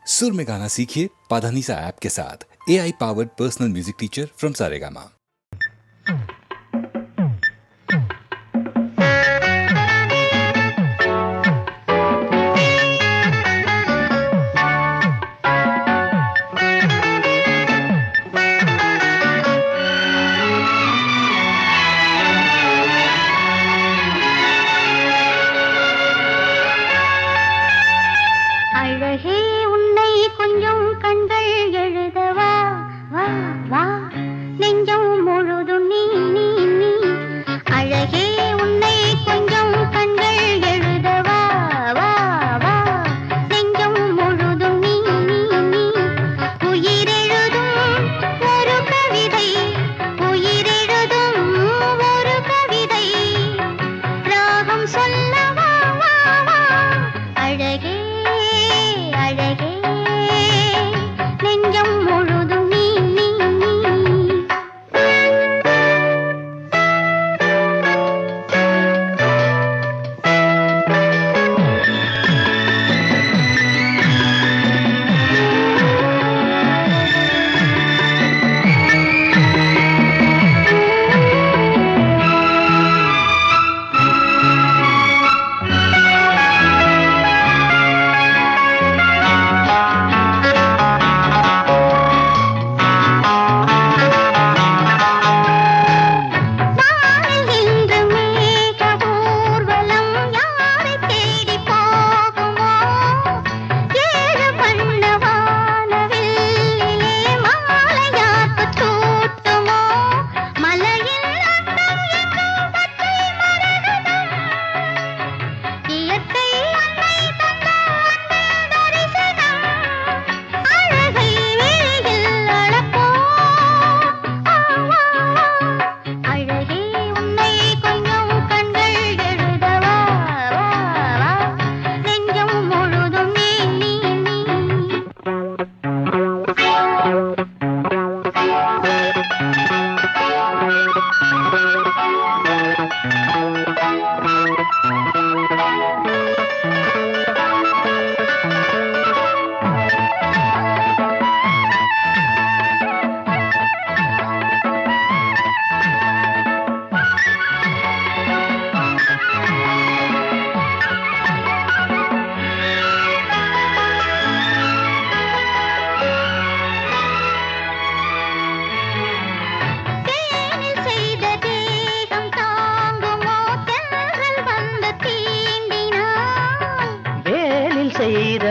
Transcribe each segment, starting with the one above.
सुर में गाना सीखिए पाधानीसा ऐप के साथ। AI powered personal music teacher from Saregama.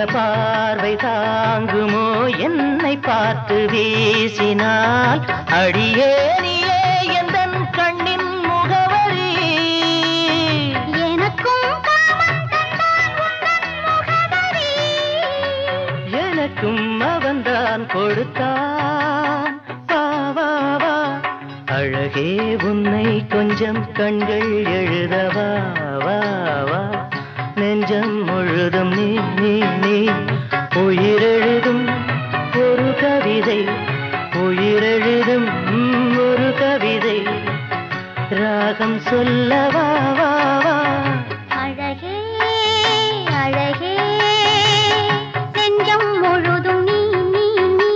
பார்வை தாங்குமோ என்னை பார்த்து வீசினால் அடியே நீயே எந்தன் கண்ணின் முகவரி எனக்கும் எனக்கும் அவன்தான் கொடுத்தான் வா வா வா அழகே உன்னை கொஞ்சம் கண்கள் எழுதவா வா வா நெஞ்சம் முழுதும் நீ நீ நீ உயிரெழுதும் ஒரு கவிதை உயிரெழுதும் ஒரு கவிதை ராகம் சொல்லவா வா வா அழகே அழகே நெஞ்சம் முழுதும் நீ நீ நீ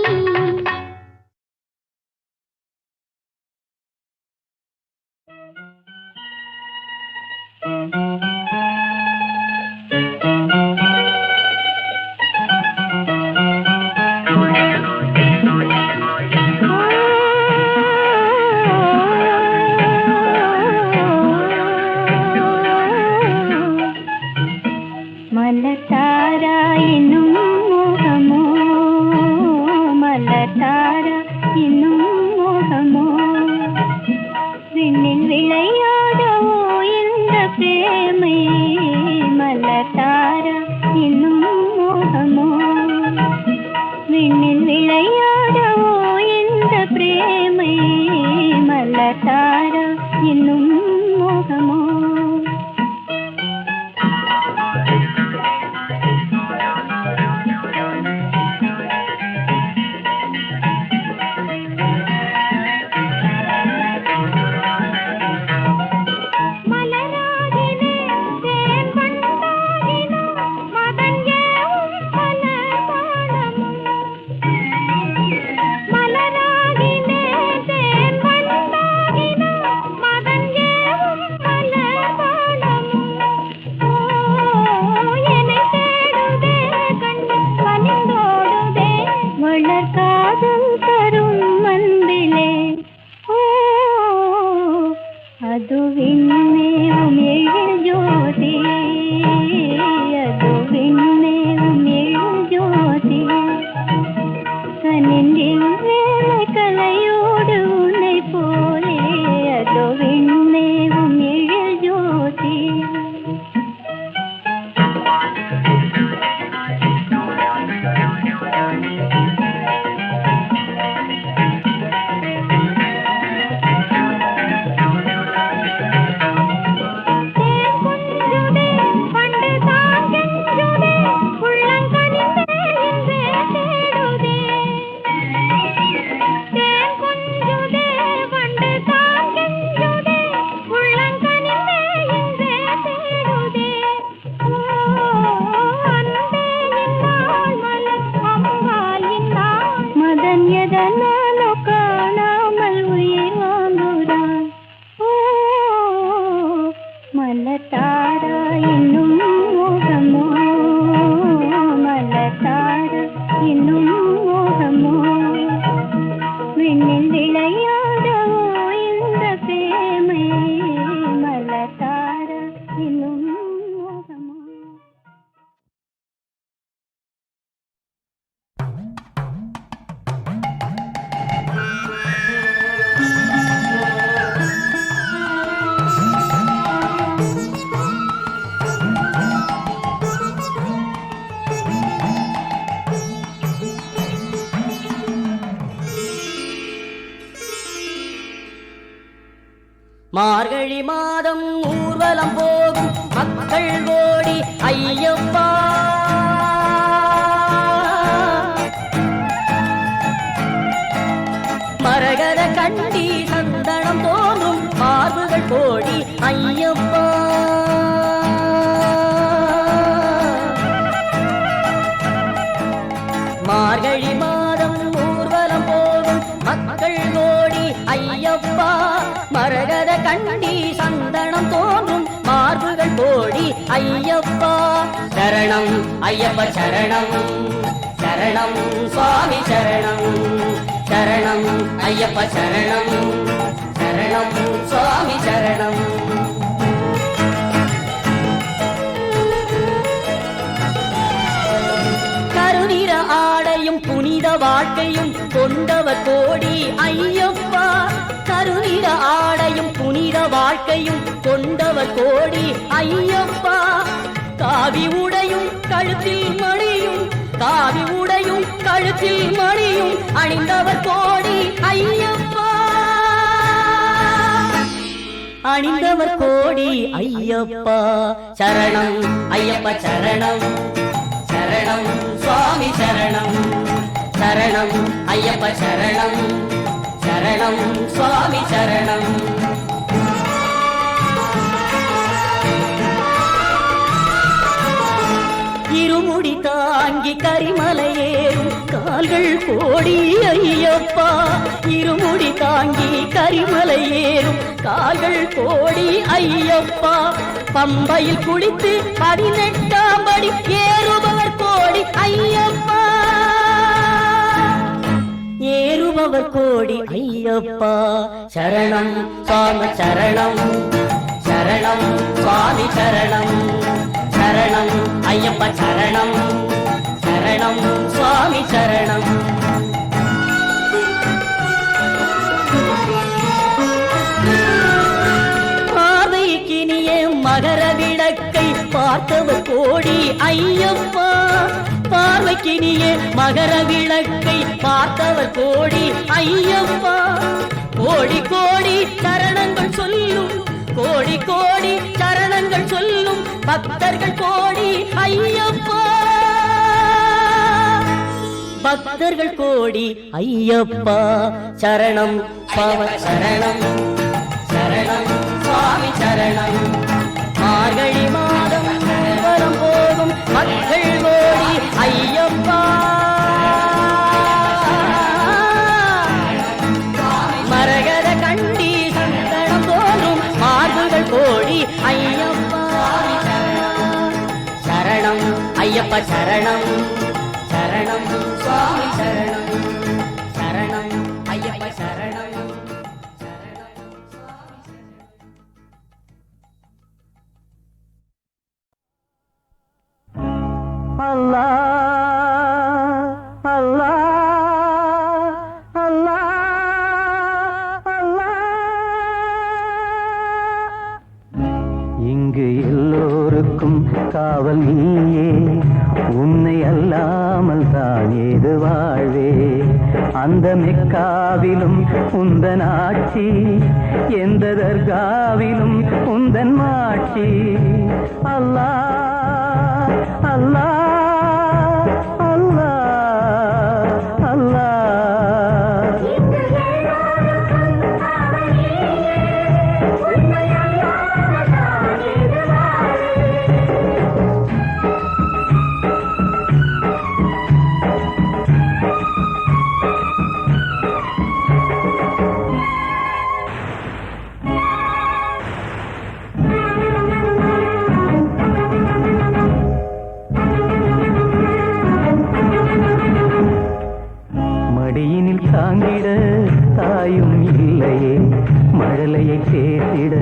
தார இன்னும் மோகமோ விண்ணில் விளையாடவோ இந்த பிரேமை மலர் தார இன்னும் மோகமோ. மார்கழி மாதம் ஊர்வலம் போகும் மக்கள் ஓடி ஐயப்பா, மரகத கண்டி சந்தனம் தோன்றும் மார்புகள் கோடி ஐயப்பா. மார்கழி மாதம் ஊர்வலம் போகும் மக்கள் ஓடி ஐயப்பா, மரகத கண்டி சந்தனம் தோன்றும் மார்புகள் கோடி ஐயப்பா. சரணம் ஐயப்ப சரணம், சரணம் சுவாமி சரணம், சரணம் ஐயப்ப சரணம், சரணம் சுவாமி சரணம். கருநிற ஆடையும் புனித வாழ்க்கையும் கொண்டவர் கோடி ஐயப்பா, கருநிற ஆடையும் புனித வாழ்க்கையும் கொண்டவர் கோடி ஐயப்பா. காவி உடையும் கழுத்தில் மணியும், காவி உடையும் கழுத்தில் மணியும் அணிந்தவர் கோடி ஐயப்பா, அணிந்தவர் கோடி ஐயப்பா. சரணம் ஐயப்ப சரணம், சரணம் சுவாமி சரணம், சரணம் ஐயப்ப சரணம், சரணம் சுவாமி சரணம். இருமுடி தாங்கி கரிமலை ஏறும் கால்கள் கோடி ஐயப்பா, இருமுடி தாங்கி கரிமலை ஏறும் கால்கள் கோடி ஐயப்பா. பம்பையில் குளித்து 18ஆம் படி ஏறுபவர் கோடி ஐயப்பா, ஏறுபவர் கோடி ஐயப்பா. சரணம் சுவாமி சரணம், சரணம் சுவாமி சரணம், சரணம் ஐயப்ப சரணம், சரணம் சுவாமி சரணம். பார்வைக்கினிய மகர விளக்கை பார்த்தவர் கோடி ஐயப்பா, பார்வைக்கினிய மகர விளக்கை பார்த்தவர் கோடி ஐயப்பா. கோடி கோடி சரணங்கள் சொல்லும், கோடி கோடி சரணங்கள் சொல்லும் பக்தர்கள் கோடி ஐயப்பா, பக்தர்கள் கோடி ஐயப்பா. சரணம் பவ சரணம், சரணம் சுவாமி சரணம். மார்கழி மாதம் ஊர்வலம் போகும் மக்கள் கோடி ஐயப்பா, மரகத கண்டி சந்தனம் தோன்றும் மார்புகள் கோடி ஐயப்பா. சரணம் ஐயப்ப சரணம், சரணம் சுவாமி சரணம், சரணம் ஐயப்ப சரணம், சரணம் சுவாமி சரணம். அல்லாஹ் அல்லாஹ் அல்லாஹ் அல்லாஹ். இங்கு எல்லோருக்கும் காவல் நீயே, உன்னை அல்லாமல் தான் ஏது வாழ்வே. அந்த மெக்காவிலும் உந்தன் ஆட்சி, எந்த தர்காவிலும் உந்தன் மாட்சி. அல்லாஹ் அல்லாஹ் அல்லாஹ் அல்லாஹ். தாங்கிட தாயும் இல்லையே, மழலையை பேசிட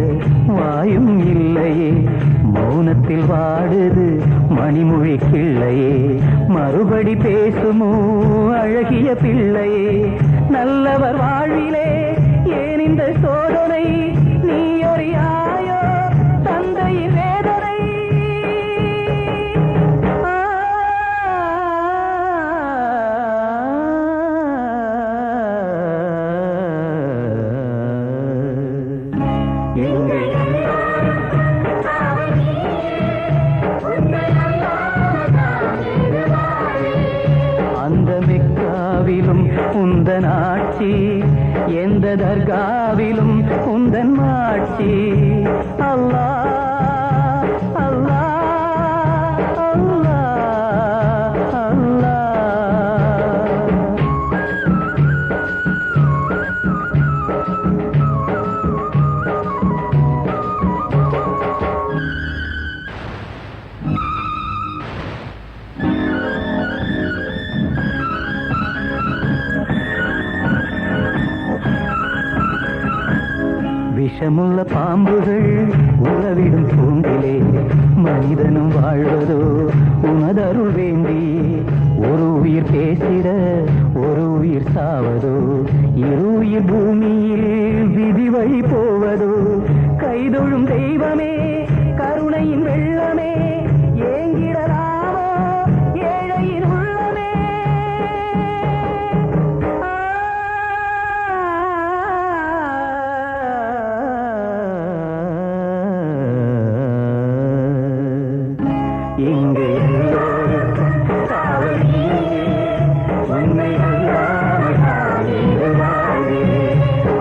வாயும் இல்லையே, மௌனத்தில் வாடுது மணிமொழி கிள்ளையே, மறுபடி பேசுமோ அழகிய பிள்ளையே, நல்லவர் வாழ்விலே ஏன் இந்த சோதனை, நீ அறியாயோ தந்தையின் வேதனை. அந்த மெக்காவிலும் உந்தன் ஆட்சி, எந்த தர்காவிலும் உந்தன் மாட்சி. அல்லாஹ் அல்லாஹ் அல்லாஹ் அல்லாஹ். விஷமுள்ள பாம்புகள் உறவிடும் பூங்கிலே, மனிதனும் வாழ்வதோ உனதருள் வேண்டி. ஒரு உயிர் பேசிட ஒரு உயிர் சாவதோ, இரு உயிர் பூமியில் விதி வழி போவதோ. கைதொழும் தெய்வமே கருணையின் வெள்ளமே, ஏங்கிடலாமோ ஏழையின் உள்ளமே. இங்கு எல்லோருக்கும் காவல் நீயே, உன்னை அல்லாமல் யாரேது வாழ்வே.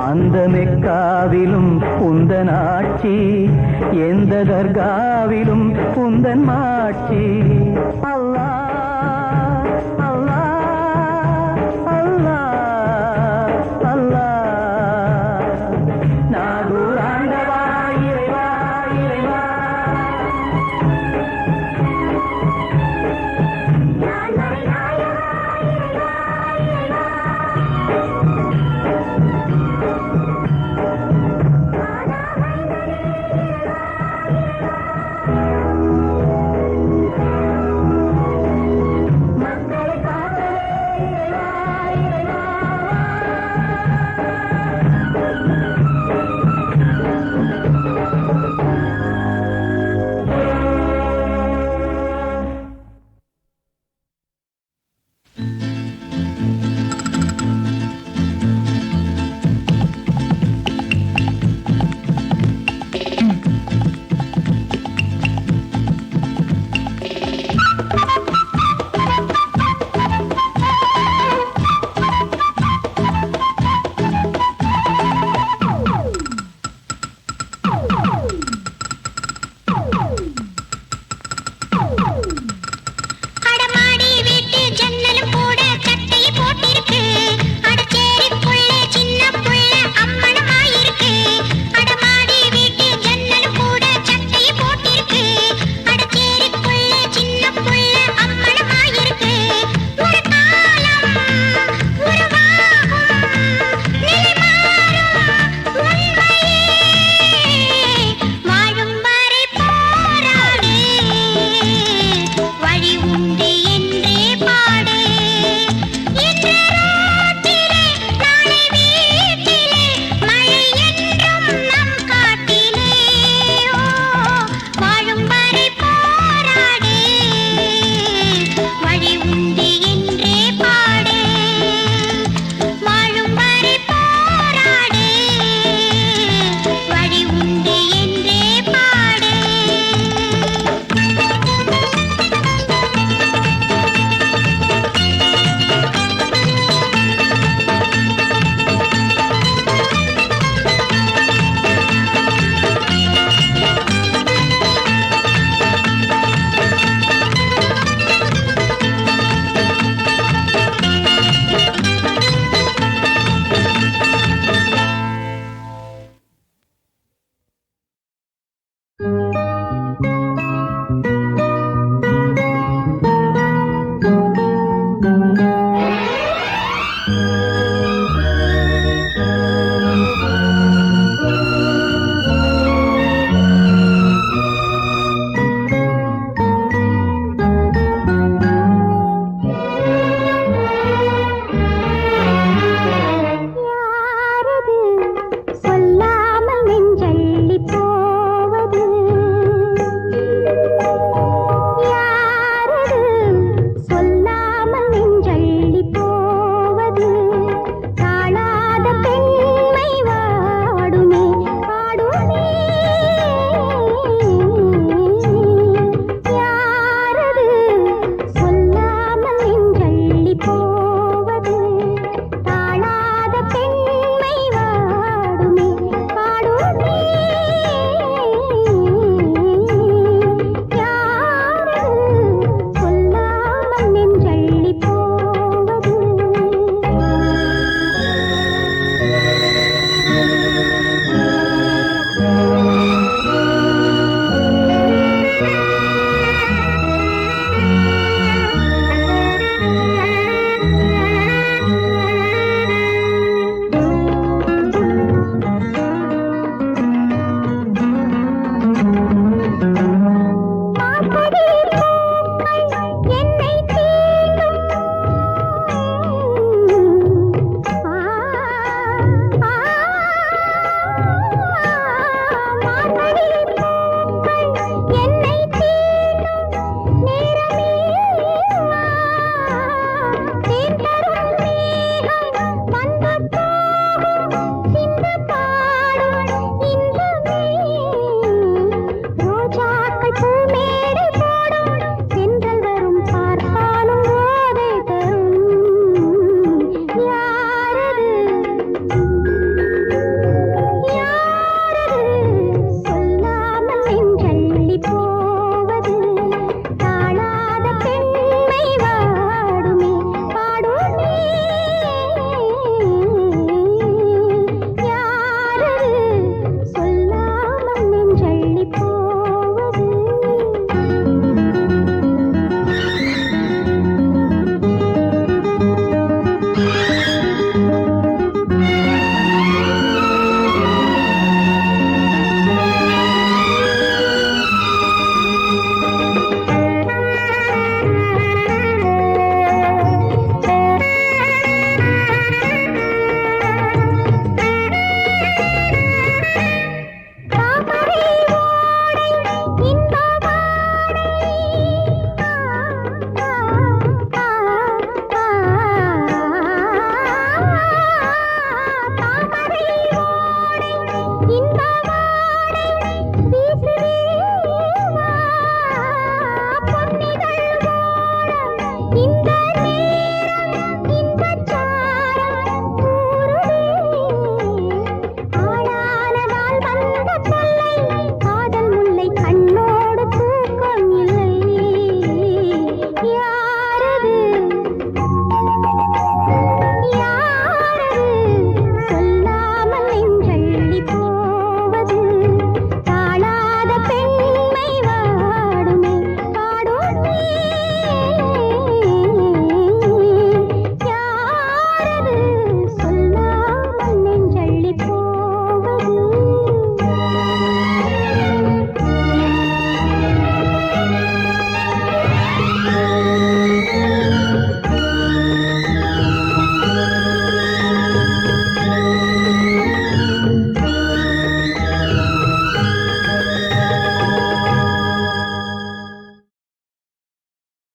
அந்த மெக்காவிலும் உந்தன் ஆட்சி, எந்த தர்காவிலும் உந்தன் மாட்சி.